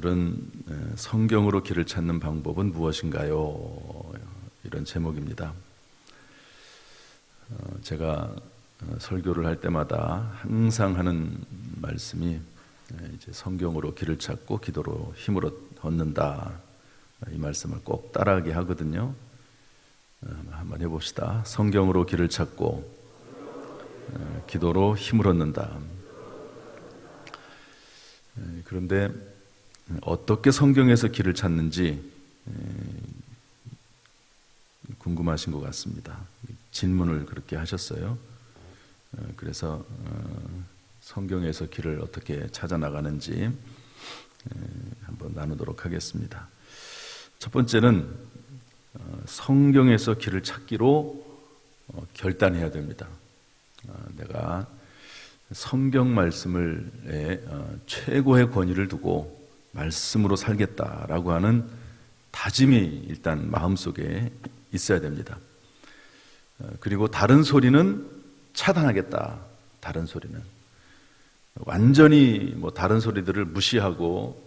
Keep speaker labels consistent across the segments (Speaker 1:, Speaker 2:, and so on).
Speaker 1: 오늘은 성경으로 길을 찾는 방법은 무엇인가요? 이런 제목입니다. 제가 설교를 할 때마다 항상 하는 말씀이 이제 성경으로 길을 찾고 기도로 힘을 얻는다. 이 말씀을 꼭 따라하게 하거든요. 한번 해봅시다. 성경으로 길을 찾고 기도로 힘을 얻는다. 그런데 어떻게 성경에서 길을 찾는지 궁금하신 것 같습니다. 질문을 그렇게 하셨어요. 그래서 성경에서 길을 어떻게 찾아 나가는지 한번 나누도록 하겠습니다. 첫 번째는 성경에서 길을 찾기로 결단해야 됩니다. 내가 성경 말씀을 최고의 권위를 두고 말씀으로 살겠다라고 하는 다짐이 일단 마음속에 있어야 됩니다. 그리고 다른 소리는 차단하겠다. 다른 소리는 완전히 다른 소리들을 무시하고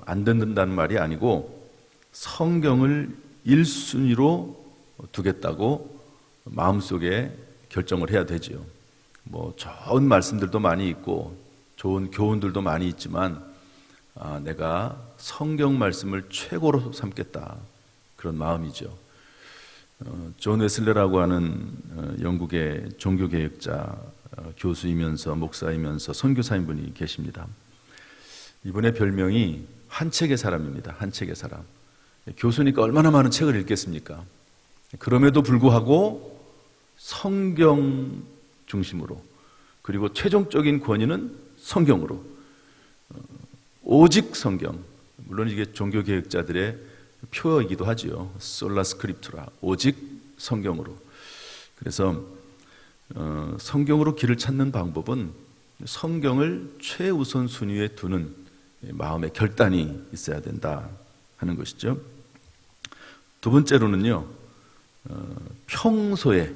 Speaker 1: 안 듣는다는 말이 아니고 성경을 1순위로 두겠다고 마음속에 결정을 해야 되지요. 좋은 말씀들도 많이 있고 좋은 교훈들도 많이 있지만 내가 성경 말씀을 최고로 삼겠다, 그런 마음이죠. 존 웨슬레라고 하는 영국의 종교개혁자, 교수이면서 목사이면서 선교사인 분이 계십니다. 이분의 별명이 한책의 사람입니다. 한책의 사람. 교수니까 얼마나 많은 책을 읽겠습니까? 그럼에도 불구하고 성경 중심으로, 그리고 최종적인 권위는 성경으로, 오직 성경. 물론 이게 종교개혁자들의 표어이기도 하지요. 솔라 스크립투라, 오직 성경으로. 그래서 성경으로 길을 찾는 방법은 성경을 최우선 순위에 두는 마음의 결단이 있어야 된다 하는 것이죠. 두 번째로는요, 평소에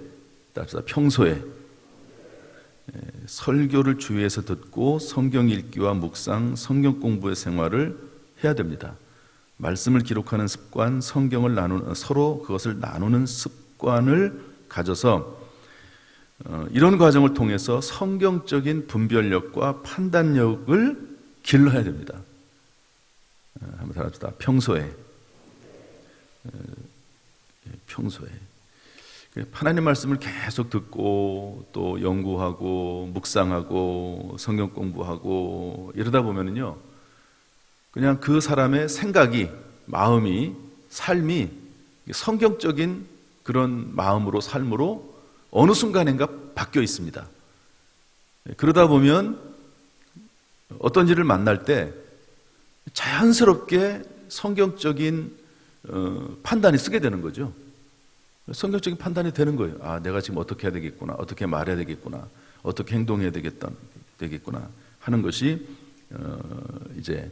Speaker 1: 설교를 주위에서 듣고 성경 읽기와 묵상, 성경 공부의 생활을 해야 됩니다. 말씀을 기록하는 습관, 성경을 서로 그것을 나누는 습관을 가져서 이런 과정을 통해서 성경적인 분별력과 판단력을 길러야 됩니다. 한번 따라합시다. 평소에 하나님 말씀을 계속 듣고 또 연구하고 묵상하고 성경 공부하고 이러다 보면은요, 그냥 그 사람의 생각이, 마음이, 삶이 성경적인 그런 마음으로, 삶으로 어느 순간인가 바뀌어 있습니다. 그러다 보면 어떤 일을 만날 때 자연스럽게 성경적인 판단이 쓰게 되는 거죠. 성경적인 판단이 되는 거예요. 내가 지금 어떻게 해야 되겠구나, 어떻게 말해야 되겠구나, 어떻게 행동해야 되겠구나 하는 것이 이제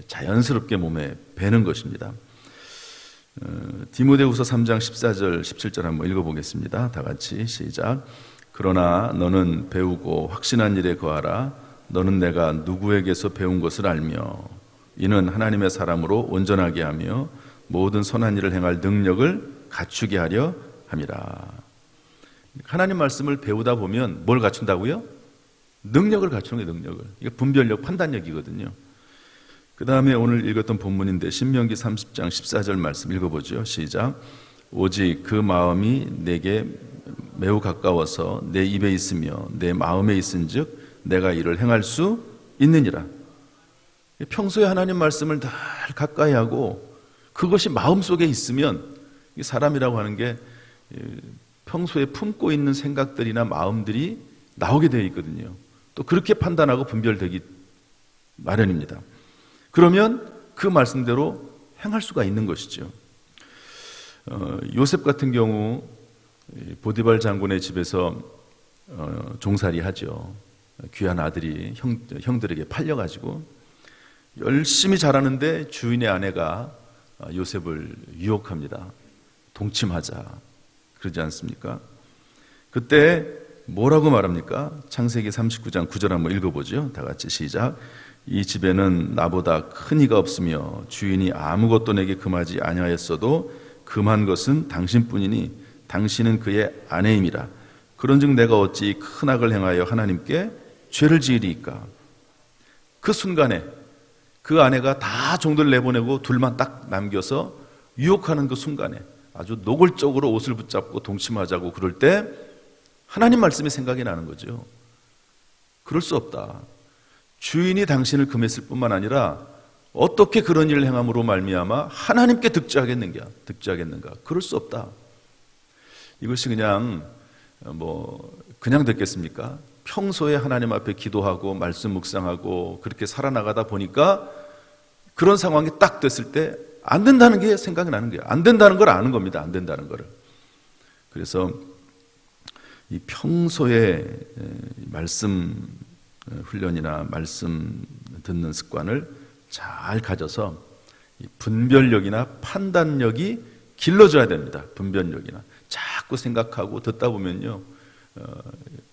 Speaker 1: 자연스럽게 몸에 배는 것입니다. 디모데후서 3장 14절 17절 한번 읽어보겠습니다. 다 같이 시작. 그러나 너는 배우고 확신한 일에 거하라. 너는 내가 누구에게서 배운 것을 알며 이는 하나님의 사람으로 온전하게 하며 모든 선한 일을 행할 능력을 갖추게 하려 함이라. 하나님 말씀을 배우다 보면 뭘 갖춘다고요? 능력을 갖추는 게 능력을. 이게 분별력, 판단력이거든요. 그 다음에 오늘 읽었던 본문인데 신명기 30장 14절 말씀 읽어보죠. 시작. 오직 그 마음이 내게 매우 가까워서 내 입에 있으며 내 마음에 있은즉 내가 이를 행할 수 있느니라. 평소에 하나님 말씀을 늘 가까이 하고 그것이 마음속에 있으면, 사람이라고 하는 게 평소에 품고 있는 생각들이나 마음들이 나오게 되어 있거든요. 또 그렇게 판단하고 분별되기 마련입니다. 그러면 그 말씀대로 행할 수가 있는 것이죠. 요셉 같은 경우 보디발 장군의 집에서 종살이 하죠. 귀한 아들이 형들에게 팔려가지고 열심히 자라는데 주인의 아내가 요셉을 유혹합니다. 동침하자 그러지 않습니까? 그때 뭐라고 말합니까? 창세기 39장 9절 한번 읽어보죠. 다 같이 시작. 이 집에는 나보다 큰 이가 없으며 주인이 아무것도 내게 금하지 아니하였어도 금한 것은 당신뿐이니 당신은 그의 아내임이라. 그런즉 내가 어찌 큰 악을 행하여 하나님께 죄를 지으리이까. 그 순간에 그 아내가 다 종들 내보내고 둘만 딱 남겨서 유혹하는 그 순간에 아주 노골적으로 옷을 붙잡고 동침하자고 그럴 때 하나님 말씀이 생각이 나는 거죠. 그럴 수 없다. 주인이 당신을 금했을 뿐만 아니라 어떻게 그런 일을 행함으로 말미암아 하나님께 득죄하겠는가? 그럴 수 없다. 이것이 그냥 됐겠습니까? 평소에 하나님 앞에 기도하고 말씀 묵상하고 그렇게 살아나가다 보니까 그런 상황이 딱 됐을 때 안 된다는 게 생각이 나는 거예요. 안 된다는 걸 아는 겁니다. 안 된다는 거를. 그래서 이 평소에 말씀 훈련이나 말씀 듣는 습관을 잘 가져서 분별력이나 판단력이 길러져야 됩니다. 분별력이나 자꾸 생각하고 듣다 보면요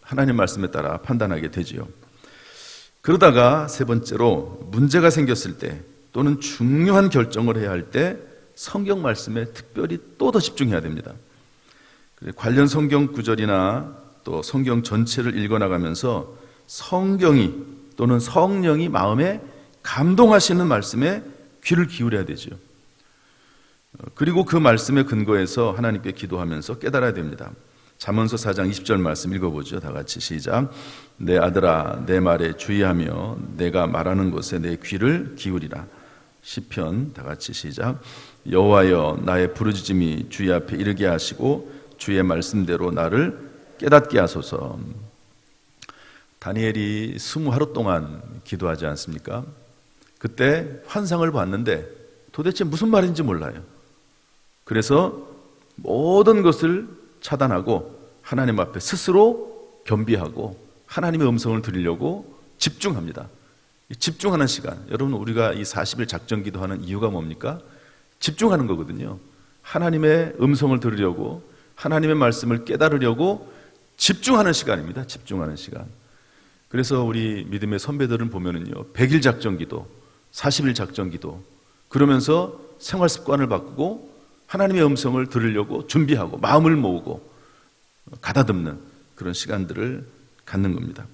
Speaker 1: 하나님 말씀에 따라 판단하게 되지요. 그러다가 세 번째로 문제가 생겼을 때 또는 중요한 결정을 해야 할 때 성경 말씀에 특별히 또 더 집중해야 됩니다. 관련 성경 구절이나 또 성경 전체를 읽어나가면서 성경이 또는 성령이 마음에 감동하시는 말씀에 귀를 기울여야 되죠. 그리고 그 말씀에 근거해서 하나님께 기도하면서 깨달아야 됩니다. 잠언서 4장 20절 말씀 읽어보죠. 다 같이 시작. 내 아들아 내 말에 주의하며 내가 말하는 것에 내 귀를 기울이라. 시편 다 같이 시작. 여호와여 나의 부르짖음이 주의 앞에 이르게 하시고 주의 말씀대로 나를 깨닫게 하소서. 다니엘이 20하루 동안 기도하지 않습니까? 그때 환상을 봤는데 도대체 무슨 말인지 몰라요. 그래서 모든 것을 차단하고 하나님 앞에 스스로 겸비하고 하나님의 음성을 들으려고 집중합니다. 집중하는 시간. 여러분 우리가 이 40일 작전 기도하는 이유가 뭡니까? 집중하는 거거든요. 하나님의 음성을 들으려고 하나님의 말씀을 깨달으려고 집중하는 시간입니다. 집중하는 시간. 그래서 우리 믿음의 선배들은 보면은요 100일 작전 기도, 40일 작전 기도 그러면서 생활 습관을 바꾸고 하나님의 음성을 들으려고 준비하고 마음을 모으고 가다듬는 그런 시간들을 갖는 겁니다.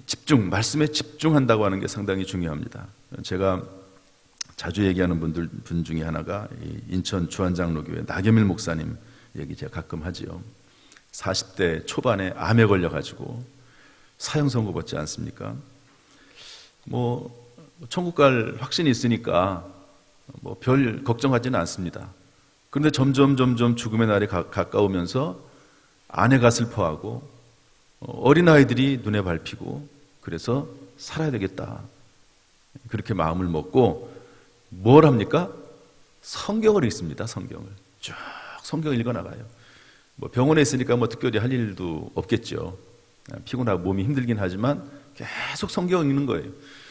Speaker 1: 집중, 말씀에 집중한다고 하는 게 상당히 중요합니다. 제가 자주 얘기하는 분 중에 하나가 인천 주한장로교회 나겸일 목사님 얘기 제가 가끔 하지요. 40대 초반에 암에 걸려가지고 사형 선고받지 않습니까? 천국 갈 확신이 있으니까 별 걱정하지는 않습니다. 그런데 점점 죽음의 날이 가까우면서 아내가 슬퍼하고 어린아이들이 눈에 밟히고 그래서 살아야 되겠다. 그렇게 마음을 먹고 뭘 합니까? 성경을 읽습니다. 성경을 쭉 성경을 읽어나가요. 병원에 있으니까 특별히 할 일도 없겠죠. 피곤하고 몸이 힘들긴 하지만 계속 성경을 읽는 거예요.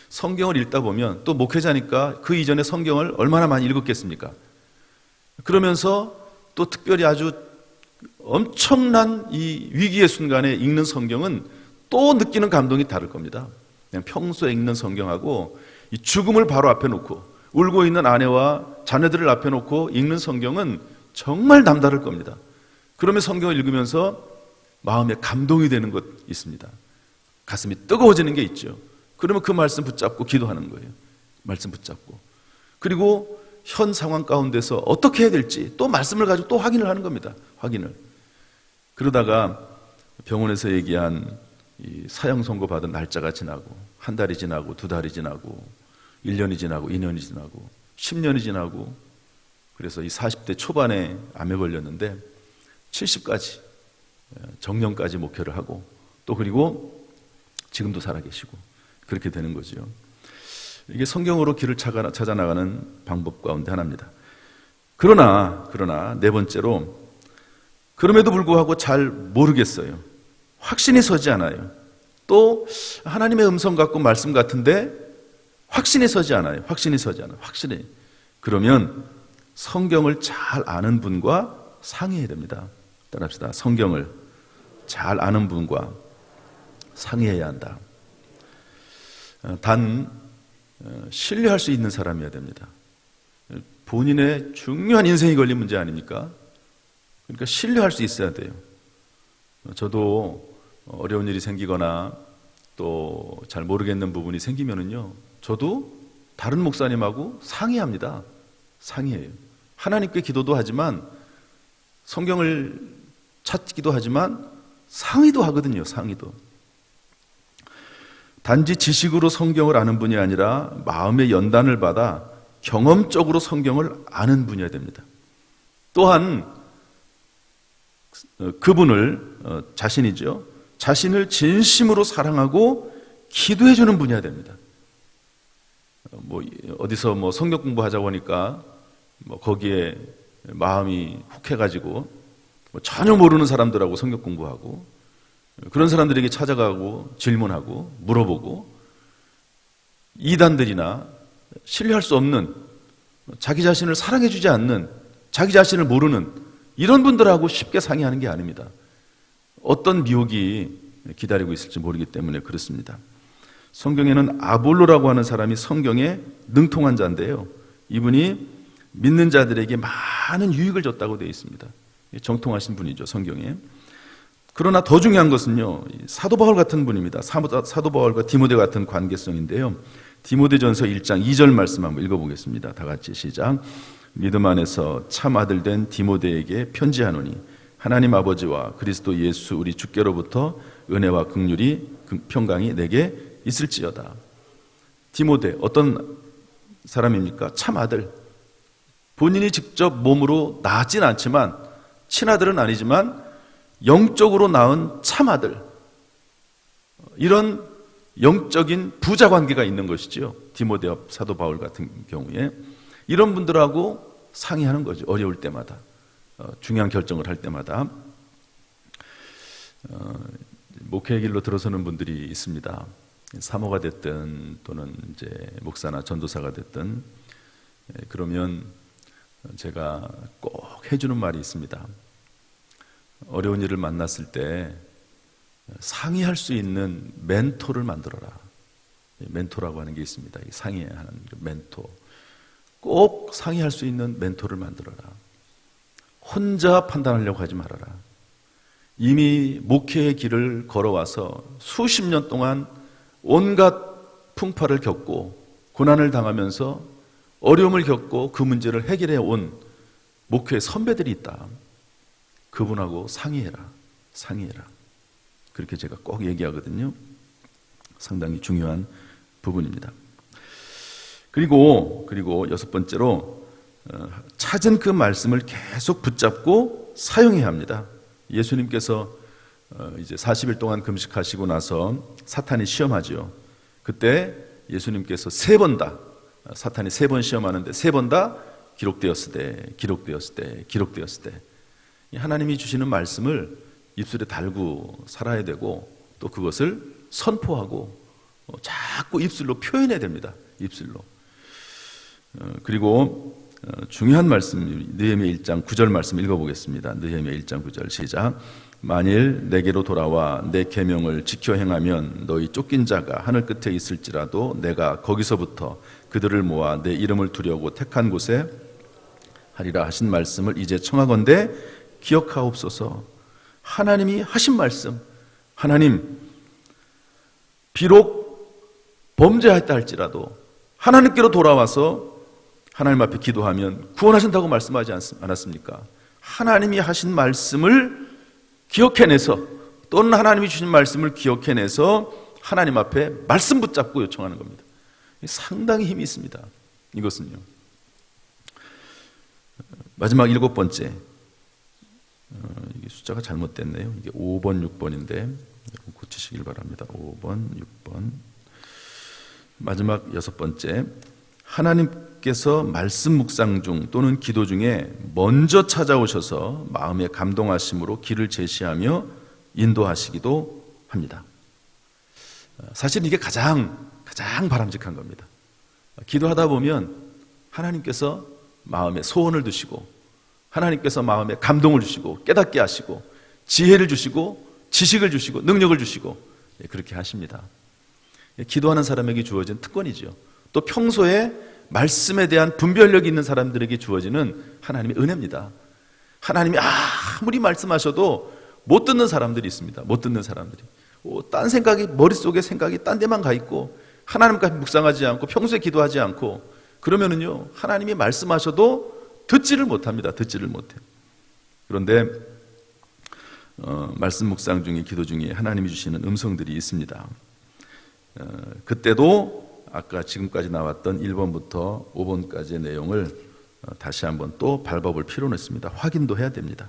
Speaker 1: 성경을 읽다 보면 또 목회자니까 그 이전에 성경을 얼마나 많이 읽었겠습니까? 그러면서 또 특별히 아주 엄청난 이 위기의 순간에 읽는 성경은 또 느끼는 감동이 다를 겁니다. 그냥 평소에 읽는 성경하고 이 죽음을 바로 앞에 놓고 울고 있는 아내와 자녀들을 앞에 놓고 읽는 성경은 정말 남다를 겁니다. 그러면 성경을 읽으면서 마음에 감동이 되는 것 있습니다. 가슴이 뜨거워지는 게 있죠. 그러면 그 말씀 붙잡고 기도하는 거예요. 말씀 붙잡고. 그리고 현 상황 가운데서 어떻게 해야 될지 또 말씀을 가지고 또 확인을 하는 겁니다. 확인을. 그러다가 병원에서 얘기한 이 사형 선고 받은 날짜가 지나고 한 달이 지나고 두 달이 지나고 1년이 지나고 2년이 지나고 10년이 지나고 그래서 이 40대 초반에 암에 걸렸는데 70까지 정년까지 목회를 하고 또 그리고 지금도 살아계시고 그렇게 되는 거죠. 이게 성경으로 길을 찾아 나가는 방법 가운데 하나입니다. 그러나 네 번째로 그럼에도 불구하고 잘 모르겠어요. 확신이 서지 않아요. 또 하나님의 음성 같고 말씀 같은데 확신이 서지 않아요. 확신이. 그러면 성경을 잘 아는 분과 상의해야 됩니다. 따라합시다. 성경을 잘 아는 분과 상의해야 한다. 단 신뢰할 수 있는 사람이어야 됩니다. 본인의 중요한 인생이 걸린 문제 아닙니까? 그러니까 신뢰할 수 있어야 돼요. 저도 어려운 일이 생기거나 또 잘 모르겠는 부분이 생기면은요, 저도 다른 목사님하고 상의합니다. 상의해요. 하나님께 기도도 하지만 성경을 찾기도 하지만 상의도 하거든요. 상의도. 단지 지식으로 성경을 아는 분이 아니라 마음의 연단을 받아 경험적으로 성경을 아는 분이어야 됩니다. 또한 그분을 자신이죠. 자신을 진심으로 사랑하고 기도해 주는 분이어야 됩니다. 어디서 성경 공부하자고 하니까 거기에 마음이 혹해가지고 전혀 모르는 사람들하고 성경 공부하고 그런 사람들에게 찾아가고 질문하고 물어보고 이단들이나 신뢰할 수 없는 자기 자신을 사랑해 주지 않는 자기 자신을 모르는 이런 분들하고 쉽게 상의하는 게 아닙니다. 어떤 미혹이 기다리고 있을지 모르기 때문에 그렇습니다. 성경에는 아볼로라고 하는 사람이 성경에 능통한 자인데요, 이분이 믿는 자들에게 많은 유익을 줬다고 되어 있습니다. 정통하신 분이죠, 성경에. 그러나 더 중요한 것은요, 사도 바울 같은 분입니다. 사도 바울과 디모데 같은 관계성인데요, 디모데전서 1장 2절 말씀 한번 읽어보겠습니다. 다 같이 시작. 믿음 안에서 참 아들 된 디모데에게 편지하노니 하나님 아버지와 그리스도 예수 우리 주께로부터 은혜와 긍휼이 평강이 내게 있을지어다. 디모데 어떤 사람입니까? 참 아들. 본인이 직접 몸으로 낳았진 않지만, 친아들은 아니지만 영적으로 낳은 참 아들, 이런 영적인 부자 관계가 있는 것이지요. 디모데와 사도 바울 같은 경우에 이런 분들하고 상의하는 거죠. 어려울 때마다, 중요한 결정을 할 때마다. 목회의 길로 들어서는 분들이 있습니다. 사모가 됐든 또는 이제 목사나 전도사가 됐든, 그러면 제가 꼭 해주는 말이 있습니다. 어려운 일을 만났을 때 상의할 수 있는 멘토를 만들어라. 멘토라고 하는 게 있습니다. 상의해야 하는 멘토. 꼭 상의할 수 있는 멘토를 만들어라. 혼자 판단하려고 하지 말아라. 이미 목회의 길을 걸어와서 수십 년 동안 온갖 풍파를 겪고 고난을 당하면서 어려움을 겪고 그 문제를 해결해 온 목회 선배들이 있다. 그분하고 상의해라. 상의해라. 그렇게 제가 꼭 얘기하거든요. 상당히 중요한 부분입니다. 그리고 여섯 번째로, 찾은 그 말씀을 계속 붙잡고 사용해야 합니다. 예수님께서 이제 40일 동안 금식하시고 나서 사탄이 시험하죠. 그때 예수님께서 3번 다, 사탄이 3번 시험하는데 3번 다 기록되었을 때 하나님이 주시는 말씀을 입술에 달고 살아야 되고, 또 그것을 선포하고 자꾸 입술로 표현해야 됩니다. 입술로. 그리고 중요한 말씀, 느헤미야 1장 9절 말씀 읽어보겠습니다. 느헤미야 1장 9절 시작. 만일 내게로 돌아와 내 계명을 지켜 행하면 너희 쫓긴 자가 하늘 끝에 있을지라도 내가 거기서부터 그들을 모아 내 이름을 두려고 택한 곳에 하리라 하신 말씀을 이제 청하건대 기억하옵소서. 하나님이 하신 말씀, 하나님 비록 범죄했다 할지라도 하나님께로 돌아와서 하나님 앞에 기도하면 구원하신다고 말씀하지 않았습니까? 하나님이 하신 말씀을 기억해내서, 또는 하나님이 주신 말씀을 기억해내서 하나님 앞에 말씀 붙잡고 요청하는 겁니다. 상당히 힘이 있습니다. 이것은요. 마지막 7번째, 이게 숫자가 잘못됐네요. 이게 5번, 6번인데 고치시길 바랍니다. 5번, 6번. 마지막 6번째, 하나님께서 말씀 묵상 중 또는 기도 중에 먼저 찾아오셔서 마음에 감동하심으로 길을 제시하며 인도하시기도 합니다. 사실 이게 가장 바람직한 겁니다. 기도하다 보면 하나님께서 마음에 소원을 두시고, 하나님께서 마음에 감동을 주시고 깨닫게 하시고 지혜를 주시고 지식을 주시고 능력을 주시고 그렇게 하십니다. 기도하는 사람에게 주어진 특권이죠. 또 평소에 말씀에 대한 분별력이 있는 사람들에게 주어지는 하나님의 은혜입니다. 하나님이 아무리 말씀하셔도 못 듣는 사람들이 있습니다. 못 듣는 사람들이. 딴 생각이, 머릿속에 생각이 딴 데만 가 있고 하나님까지 묵상하지 않고 평소에 기도하지 않고 그러면은요, 하나님이 말씀하셔도 듣지를 못합니다. 듣지를 못해요. 그런데 말씀 묵상 중에, 기도 중에 하나님이 주시는 음성들이 있습니다. 그때도 아까 지금까지 나왔던 1번부터 5번까지의 내용을 다시 한번 또 밟아볼 필요는 있습니다. 확인도 해야 됩니다.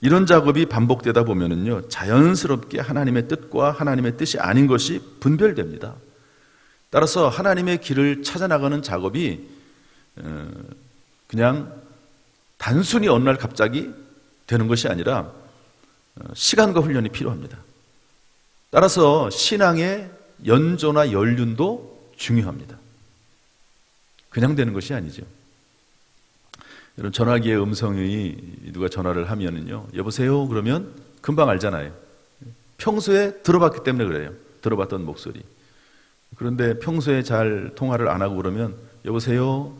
Speaker 1: 이런 작업이 반복되다 보면은요, 자연스럽게 하나님의 뜻과 하나님의 뜻이 아닌 것이 분별됩니다. 따라서 하나님의 길을 찾아나가는 작업이 그냥 단순히 어느 날 갑자기 되는 것이 아니라 시간과 훈련이 필요합니다. 따라서 신앙의 연조나 연륜도 중요합니다. 그냥 되는 것이 아니죠. 여러분, 전화기의 음성이 누가 전화를 하면은요, 여보세요? 그러면 금방 알잖아요. 평소에 들어봤기 때문에 그래요. 들어봤던 목소리. 그런데 평소에 잘 통화를 안 하고 그러면 여보세요?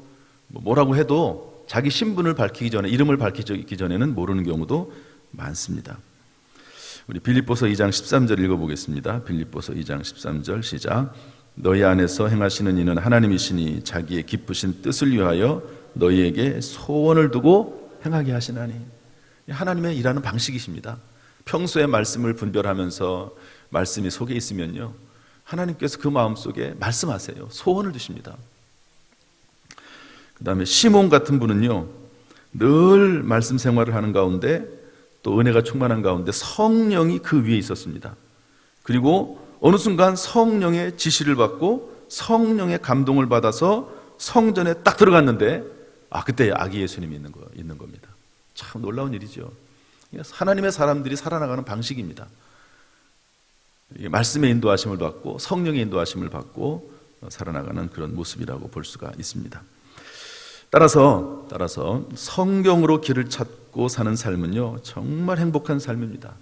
Speaker 1: 뭐라고 해도 자기 신분을 밝히기 전에, 이름을 밝히기 전에는 모르는 경우도 많습니다. 우리 빌립보서 2장 13절 읽어보겠습니다. 빌립보서 2장 13절 시작. 너희 안에서 행하시는 이는 하나님이시니 자기의 기쁘신 뜻을 위하여 너희에게 소원을 두고 행하게 하시나니. 하나님의 일하는 방식이십니다. 평소에 말씀을 분별하면서 말씀이 속에 있으면요, 하나님께서 그 마음속에 말씀하세요. 소원을 주십니다. 그 다음에 시몬 같은 분은요, 늘 말씀 생활을 하는 가운데 또 은혜가 충만한 가운데 성령이 그 위에 있었습니다. 그리고 어느 순간 성령의 지시를 받고 성령의 감동을 받아서 성전에 딱 들어갔는데 그때 아기 예수님이 있는 겁니다. 참 놀라운 일이죠. 하나님의 사람들이 살아나가는 방식입니다. 말씀의 인도하심을 받고 성령의 인도하심을 받고 살아나가는 그런 모습이라고 볼 수가 있습니다. 따라서 성경으로 길을 찾고 사는 삶은요, 정말 행복한 삶입니다.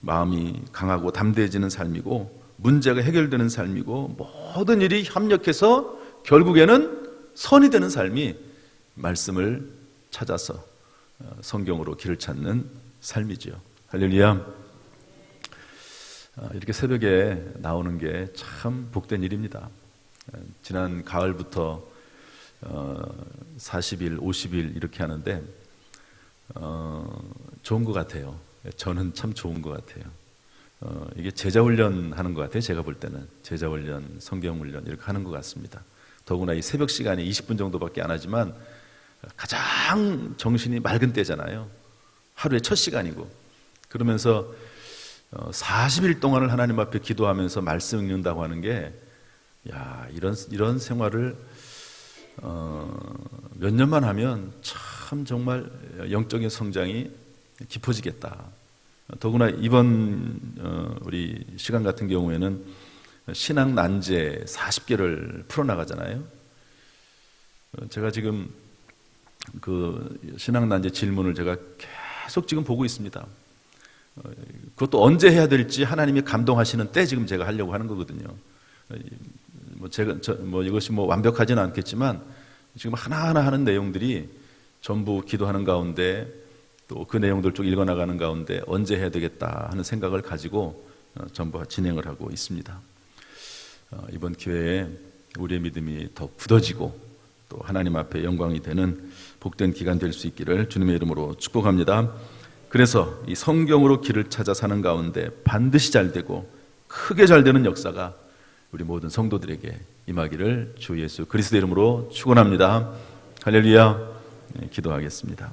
Speaker 1: 마음이 강하고 담대해지는 삶이고 문제가 해결되는 삶이고 모든 일이 협력해서 결국에는 선이 되는 삶이 말씀을 찾아서 성경으로 길을 찾는 삶이지요. 할렐루야. 이렇게 새벽에 나오는 게 참 복된 일입니다. 지난 가을부터 40일, 50일 이렇게 하는데 좋은 것 같아요. 저는 참 좋은 것 같아요. 이게 제자훈련 하는 것 같아요. 제가 볼 때는 제자훈련, 성경훈련 이렇게 하는 것 같습니다. 더구나 이 새벽 시간이 20분 정도밖에 안 하지만 가장 정신이 맑은 때잖아요. 하루의 첫 시간이고. 그러면서 40일 동안을 하나님 앞에 기도하면서 말씀 읽는다고 하는 게, 이런 생활을 몇 년만 하면 참 정말 영적인 성장이 깊어지겠다. 더구나 이번 우리 시간 같은 경우에는 신앙 난제 40개를 풀어나가잖아요. 제가 지금 그 신앙 난제 질문을 제가 계속 지금 보고 있습니다. 그것도 언제 해야 될지 하나님이 감동하시는 때 지금 제가 하려고 하는 거거든요. 이것이 완벽하지는 않겠지만 지금 하나하나 하는 내용들이 전부 기도하는 가운데 또 그 내용들 쭉 읽어나가는 가운데 언제 해야 되겠다 하는 생각을 가지고 전부 진행을 하고 있습니다. 이번 기회에 우리의 믿음이 더 굳어지고 또 하나님 앞에 영광이 되는 복된 기간 될 수 있기를 주님의 이름으로 축복합니다. 그래서 이 성경으로 길을 찾아 사는 가운데 반드시 잘 되고 크게 잘 되는 역사가 우리 모든 성도들에게 임하기를 주 예수 그리스도의 이름으로 축원합니다. 할렐루야. 기도하겠습니다.